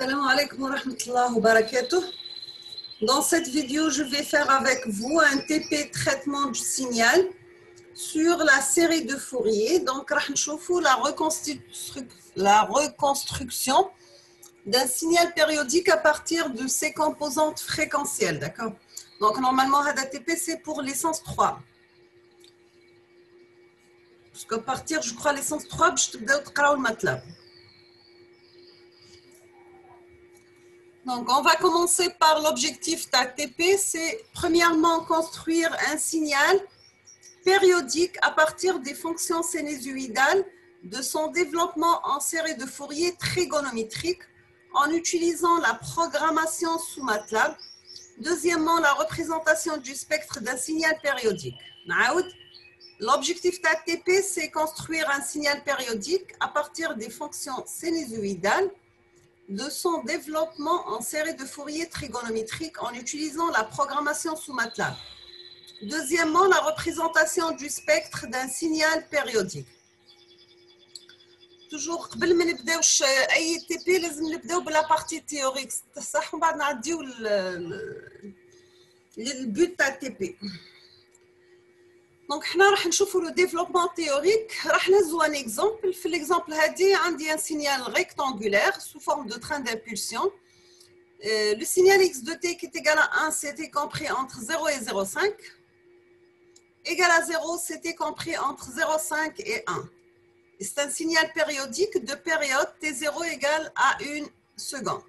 Salam alaikum wa rahmatullahi wa barakatuh. Dans cette vidéo, je vais faire avec vous un TP traitement du signal sur la série de Fourier. Donc, la reconstruction d'un signal périodique à partir de ses composantes fréquentielles. D'accord? Donc, normalement, un TP, c'est pour l'essence 3. Parce qu'à partir, je crois, l'essence 3, je te donne le MATLAB. Donc, on va commencer par l'objectif d'ATP, c'est premièrement construire un signal périodique à partir des fonctions sinusoïdales de son développement en série de Fourier trigonométrique en utilisant la programmation sous MATLAB. Deuxièmement, la représentation du spectre d'un signal périodique. L'objectif d'ATP, c'est construire un signal périodique à partir des fonctions sinusoïdales de son développement en série de Fourier trigonométrique en utilisant la programmation sous MATLAB. Deuxièmement, la représentation du spectre d'un signal périodique. Toujours, قبل ما نبداوش أي TP لازم نبداو بلا partie théorique صح ومن بعد نعديو للبوت تاع TP. دونك حنا راح نشوفوا لو ديفلوبمون تhéorique. راح نهزوا ان اكزامبل. في الاكزامبل هذه عندي ان سينيال ريكتانغولير sous forme de train d'impulsion. Le signal x de t qui est égal à 1, c'était compris entre 0 et 0,5. Égal à 0, c'était compris entre 0,5 et 1. C'est un signal périodique de période t0 égale à 1 seconde.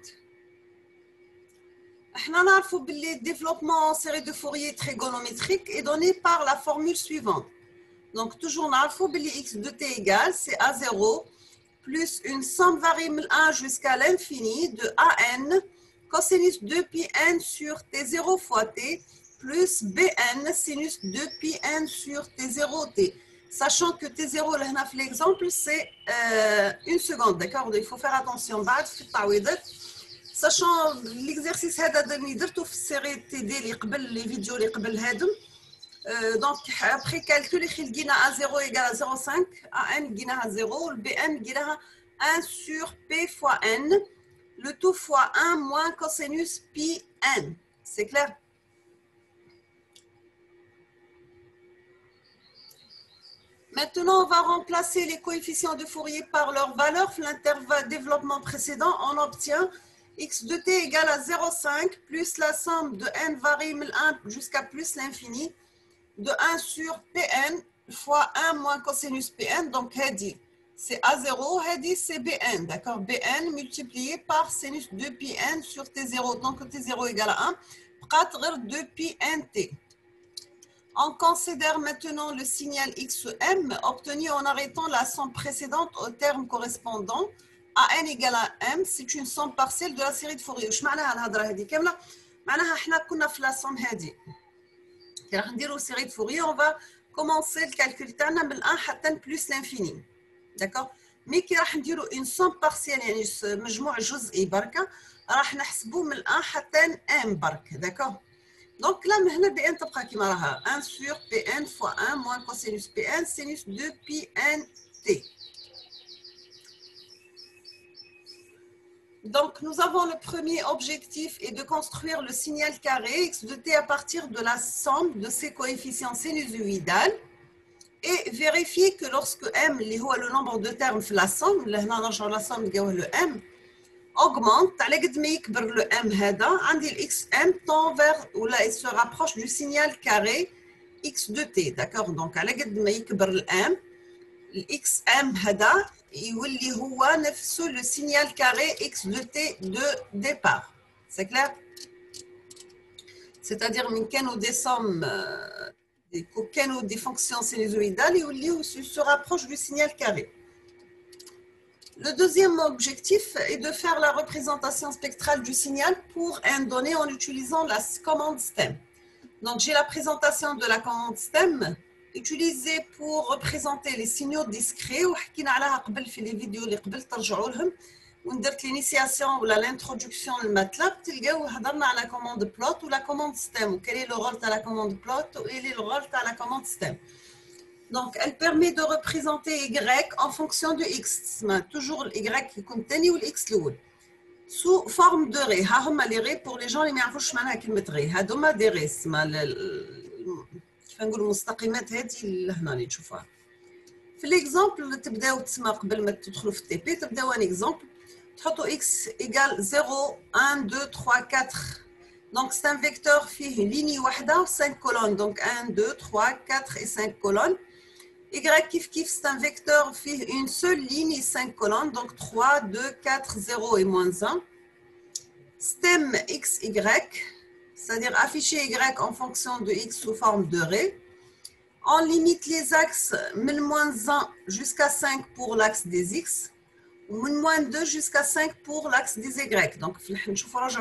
Le développement en série de Fourier trigonométrique est donné par la formule suivante. Donc, toujours, x de t égale, c'est A0 plus une somme variable 1 jusqu'à l'infini de AN cosinus 2 pi n sur T0 fois T plus BN sinus 2 pi n sur T0 T. Sachant que T0, là, l'exemple, c'est 1 seconde, d'accord? Il faut faire attention. Sachant l'exercice هذا اللي درته في السيري تي دي اللي قبل لي فيديو اللي قبل هادم دونك ابري كالكول لقينا A0 égale à 0,5 AN لقيناها 0 BN لقيناها 1 sur P fois N le tout fois 1 moins cosinus pi N. C'est clair? Maintenant, on va remplacer les coefficients de Fourier par leur valeur. L'intervalle développement précédent, on obtient x de t égale à 0,5 plus la somme de n variable 1 jusqu'à plus l'infini de 1 sur Pn fois 1 moins cosinus Pn. Donc, c'est A0, c'est Bn. D'accord? Bn multiplié par sinus 2 pi n sur T0. Donc, T0 égale à 1. 4 2 pi nt. On considère maintenant le signal XM obtenu en arrêtant la somme précédente au terme correspondant à n égale à m. C'est une somme partielle de la série de Fourier. وش معناها الهضره هذه كامله؟ معناها احنا كنا في لا somme هذه. راح نديروا série de Fourier, on va commencer le calcul تاعنا من 1 حتى plus l'infini. D'accord? مي كي راح نديروا une somme partielle يعني مجموع جزئي بركه راح نحسبوا من 1 حتى m برك. D'accord? Donc là, maintenant, Bn تبقى كيما راها 1 sur Pn fois 1 moins cosinus Pn sinus 2 pi n t. Donc, nous avons le premier objectif est de construire le signal carré x de t à partir de la somme de ses coefficients sinusoïdales et vérifier que lorsque m, اللي هو le nombre de termes في la somme, هنا نرجعوا la somme نلقاوه le m, augmente, على قد ما يكبر le m هذا, عندي ال xm tend vers, ou là il se rapproche du signal carré x de t, d'accord? Donc, على قد ما يكبر ال m, ال xm هذا يولي هو نفسه le signal carré x de t de départ. C'est clair? C'est-à-dire من كانوا des sommes, كانوا des fonctions sinusoïdales, يولي se rapproche du signal carré. Le deuxième objectif est de faire la représentation spectrale du signal pour un donné en utilisant la commande STEM. Donc, j'ai la présentation de la commande STEM utilisée pour représenter les signaux discrets. وحكينا عليها قبل في les vidéos اللي قبل ترجعوا لهم. وندرت l'initiation ولا l'introduction للماتلاب تلقاو هضرنا على commande plot ولا commande STEM. وكاين لي لو رول تاع la commande plot وكاين لي لو رول تاع la commande STEM. Donc, elle permet de représenter Y en fonction de X. Toujours Y qui contient ou l'X l'oul. sous forme de raies. ها هما les raies pour les gens اللي ما يعرفوش معناها كلمة raies. هادوما دي raies كيف نقولوا المستقيمات هذه لهنا اللي تشوفوها. في l'exemple تبداو تسمى قبل ما تدخلوا في التي بي تبداو ان exemple تحطوا x égale 0 1 2 3 4. Donc c'est un vecteur فيه ligne واحدة 5 colonnes. Donc 1 2 3 4 et 5 colonnes. Y kif kif c'est un vecteur فيه une seule ligne et 5 colonnes. Donc 3 2 4 0 et moins 1. Stem xy, c'est-à-dire afficher y en fonction de x sous forme de raie. On limite les axes de moins 1 jusqu'à 5 pour l'axe des x, ou de moins 2 jusqu'à 5 pour l'axe des y. Donc, nous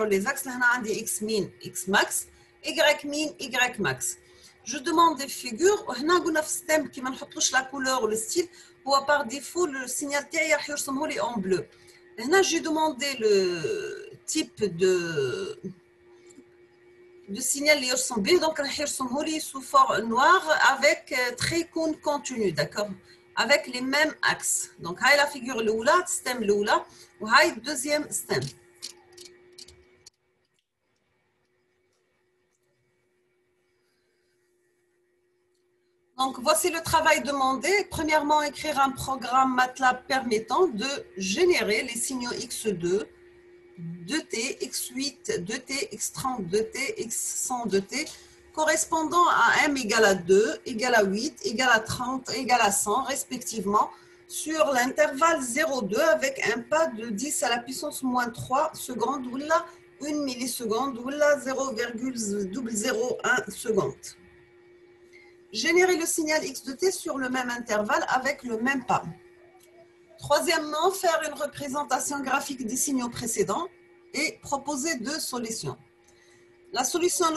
les axes, là, on a des x min, x max, y min, y max. Je demande des figures, on a un système qui ne met pas la couleur ou le style, ou par défaut, le signal est en bleu. Là, j'ai demandé le type de signal qui ressemble, donc il ressemble sous forme noire avec trait cône continu, d'accord, avec les mêmes axes. Donc, c'est la figure l'oula, système l'oula, ou c'est le deuxième système. Donc, voici le travail demandé. Premièrement, écrire un programme MATLAB permettant de générer les signaux x2, 2t, x8, 2t, x30, 2t, x100, 2t, correspondant à m égale à 2, égale à 8, égale à 30, égale à 100, respectivement, sur l'intervalle 0,2 avec un pas de 10 à la puissance moins 3 secondes ou là 1 milliseconde ou là 0,001 seconde. Générer le signal x de t sur le même intervalle avec le même pas. Troisièmement, faire une représentation graphique des signaux précédents et proposer deux solutions. La solution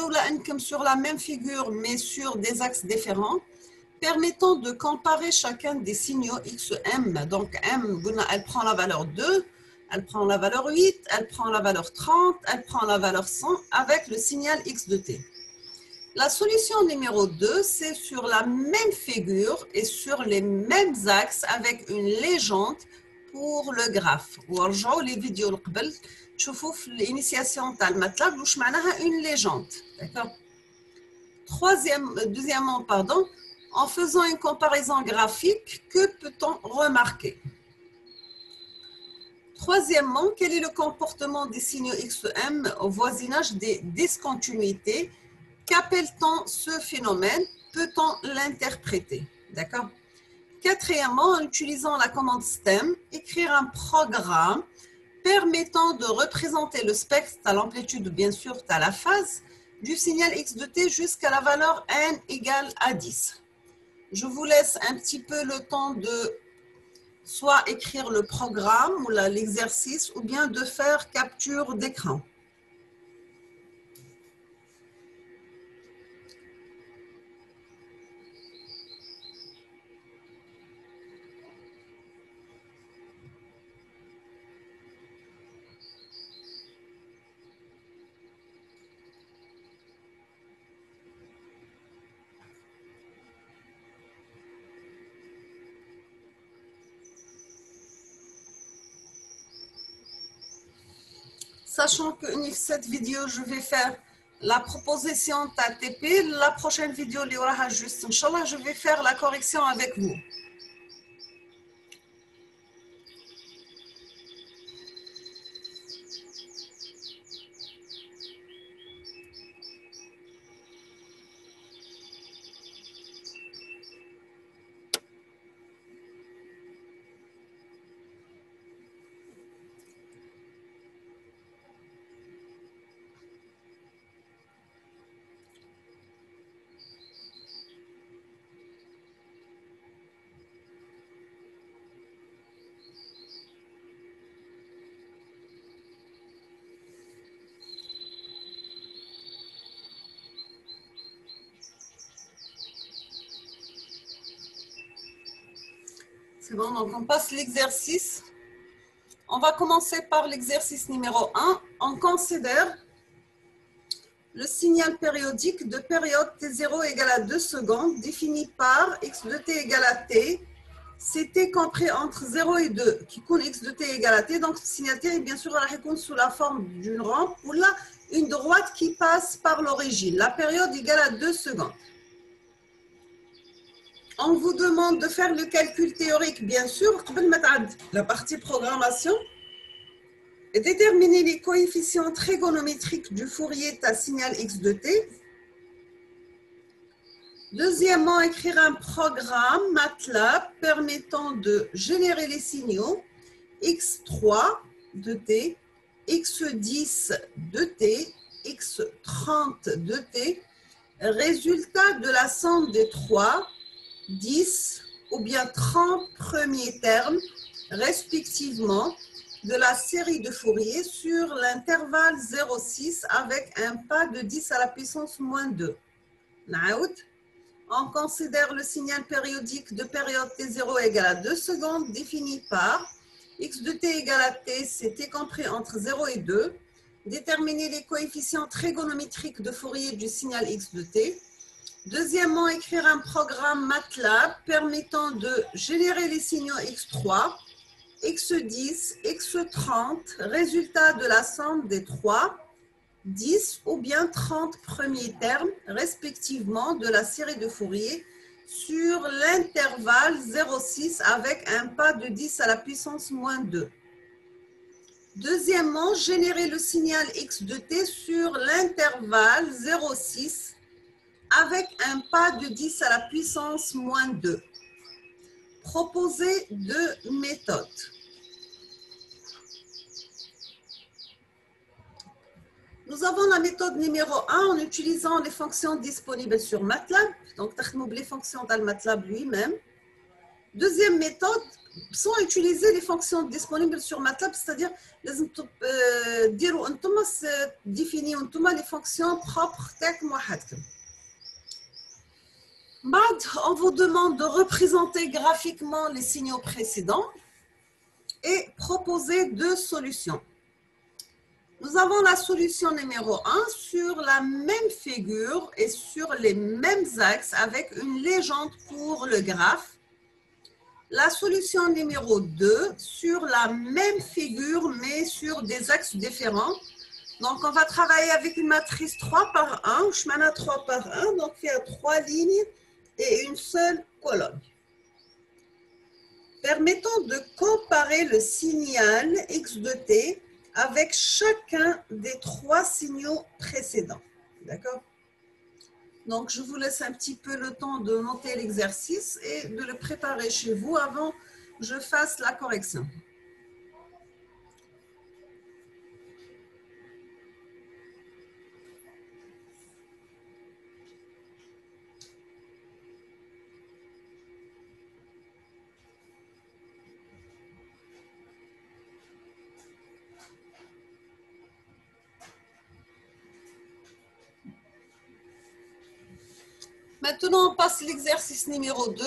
sur la même figure mais sur des axes différents, permettant de comparer chacun des signaux xm. Donc m, elle prend la valeur 2, elle prend la valeur 8, elle prend la valeur 30, elle prend la valeur 100 avec le signal x de t. La solution numéro 2, c'est sur la même figure et sur les mêmes axes avec une légende pour le graphe. ورجعوا les vidéos قبل تشوفوا في l'initiation تاع الماتلاب واش معناها une légende. D'accord? Deuxièmement, pardon, en faisant une comparaison graphique, que peut-on remarquer? Troisièmement, quel est le comportement des signaux XM au voisinage des discontinuités? Qu'appelle-t-on ce phénomène? Peut-on l'interpréter? D'accord? Quatrièmement, en utilisant la commande STEM, écrire un programme permettant de représenter le spectre à l'amplitude, bien sûr, à la phase, du signal x de t jusqu'à la valeur n égale à 10. Je vous laisse un petit peu le temps de soit écrire le programme ou l'exercice ou bien de faire capture d'écran. Sachant que cette vidéo, je vais faire la proposition TATP. La prochaine vidéo, juste, Inch'Allah, je vais faire la correction avec vous. C'est bon, donc on passe l'exercice. On va commencer par l'exercice numéro 1. On considère le signal périodique de période T0 égale à 2 secondes défini par x de t égale à t c'était compris entre 0 et 2, qui coule x de t égale à t. Donc, le signal t, bien sûr, il sous la forme d'une rampe ou là, une droite qui passe par l'origine. La période égale à 2 secondes. On vous demande de faire le calcul théorique, bien sûr, la partie programmation, et déterminer les coefficients trigonométriques du Fourier à signal x de t. Deuxièmement, écrire un programme MATLAB permettant de générer les signaux x3 de t, x10 de t, x30 de t, résultat de la somme des 3, 10 ou bien 30 premiers termes, respectivement, de la série de Fourier sur l'intervalle 0,6 avec un pas de 10 à la puissance moins 2. On considère le signal périodique de période t0 égale à 2 secondes défini par x de t égale à t, c'est t compris entre 0 et 2. Déterminer les coefficients trigonométriques de Fourier du signal x de t. Deuxièmement, écrire un programme MATLAB permettant de générer les signaux x3, x10, x30, résultat de la somme des 3, 10 ou bien 30 premiers termes, respectivement, de la série de Fourier sur l'intervalle 0,6 avec un pas de 10 à la puissance moins 2. Deuxièmement, générer le signal x de t sur l'intervalle 0,6 avec un pas de 10 à la puissance moins 2. Proposer deux méthodes. Nous avons la méthode numéro 1 en utilisant les fonctions disponibles sur MATLAB. Donc, les fonctions dans le MATLAB lui-même. Deuxième méthode, sans utiliser les fonctions disponibles sur MATLAB, c'est-à-dire définir les fonctions propres. On vous demande de représenter graphiquement les signaux précédents et proposer deux solutions. Nous avons la solution numéro 1 sur la même figure et sur les mêmes axes avec une légende pour le graphe. La solution numéro 2 sur la même figure mais sur des axes différents. Donc, on va travailler avec une matrice 3 par 1, chemin 3 par 1, donc il y a 3 lignes et une seule colonne. Permettons de comparer le signal x de t avec chacun des 3 signaux précédents. D'accord? Donc, je vous laisse un petit peu le temps de noter l'exercice et de le préparer chez vous avant que je fasse la correction. Maintenant, on passe à l'exercice numéro 2.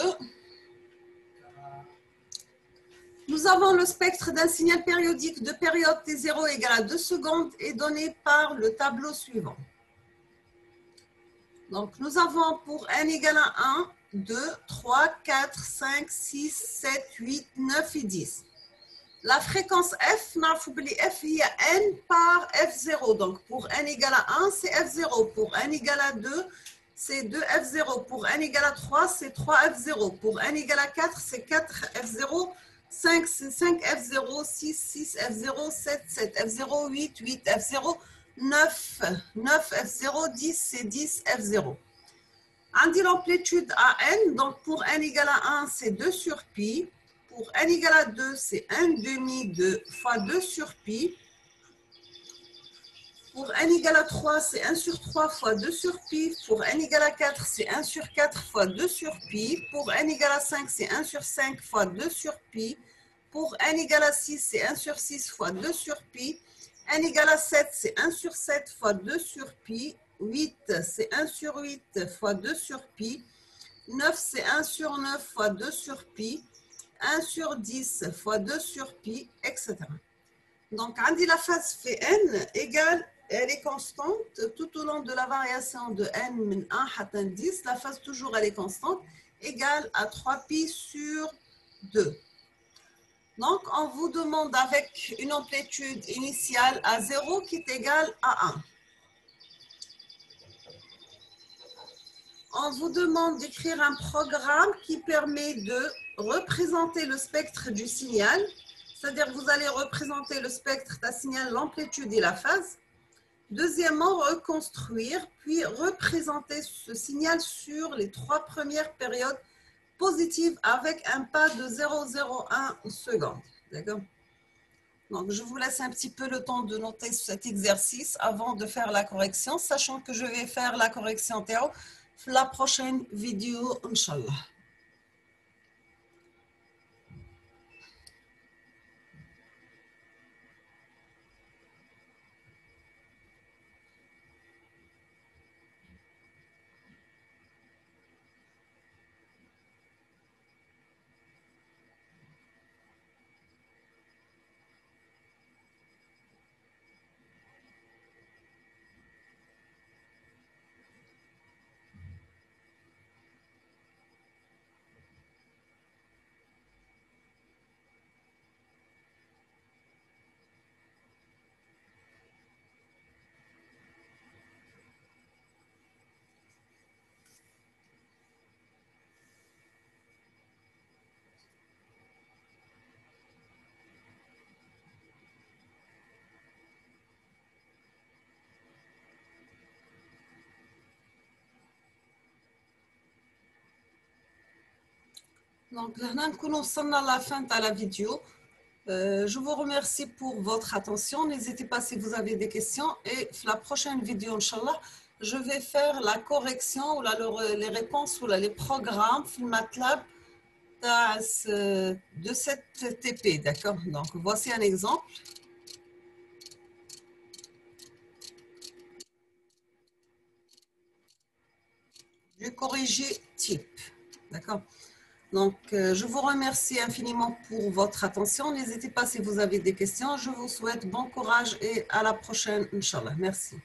Nous avons le spectre d'un signal périodique de période t0 égale à 2 secondes et donné par le tableau suivant. Donc, nous avons pour n égale à 1, 2, 3, 4, 5, 6, 7, 8, 9 et 10. La fréquence f, f, il y a n par f0. Donc, pour n égale à 1, c'est f0. Pour n égale à 2, c'est 2f0. Pour n égale à 3, c'est 3f0. Pour n égale à 4, c'est 4f0. 5, c'est 5f0. 6, 6f0. 7, 7f0. 8, 8f0. 9, 9f0. 10, c'est 10f0. On dit l'amplitude à n. Donc, pour n égale à 1, c'est 2 sur pi. Pour n égale à 2, c'est 1 demi de fois 2 sur pi. Pour n égale à 3, c'est 1 sur 3 fois 2 sur pi. Pour n égale à 4, c'est 1 sur 4 fois 2 sur pi. Pour n égale à 5, c'est 1 sur 5 fois 2 sur pi. Pour n égale à 6, c'est 1 sur 6 fois 2 sur pi. n égale à 7, c'est 1 sur 7 fois 2 sur pi. 8, c'est 1 sur 8 fois 2 sur pi. 9, c'est 1 sur 9 fois 2 sur pi. 1 sur 10 fois 2 sur pi, etc. Donc, on dit la phase phi n égale, elle est constante tout au long de la variation de n min 1 à 10. La phase toujours, elle est constante, égale à 3 pi sur 2. Donc, on vous demande avec une amplitude initiale à 0 qui est égale à 1. On vous demande d'écrire un programme qui permet de représenter le spectre du signal, c'est-à-dire vous allez représenter le spectre d'un signal, l'amplitude et la phase. Deuxièmement, reconstruire, puis représenter ce signal sur les 3 premières périodes positives avec un pas de 0,01 secondes. D'accord? Donc, je vous laisse un petit peu le temps de noter cet exercice avant de faire la correction, sachant que je vais faire la correction Théo la prochaine vidéo, Inch'Allah. Donc, là, nous sommes à la fin de la vidéo. Je vous remercie pour votre attention. N'hésitez pas si vous avez des questions. Et la prochaine vidéo, Inch'Allah, je vais faire la correction ou les réponses ou les programmes MATLAB de cette TP. D'accord? Donc, voici un exemple. Du corrigé type. D'accord? Donc, je vous remercie infiniment pour votre attention. N'hésitez pas si vous avez des questions. Je vous souhaite bon courage et à la prochaine, Inch'Allah. Merci.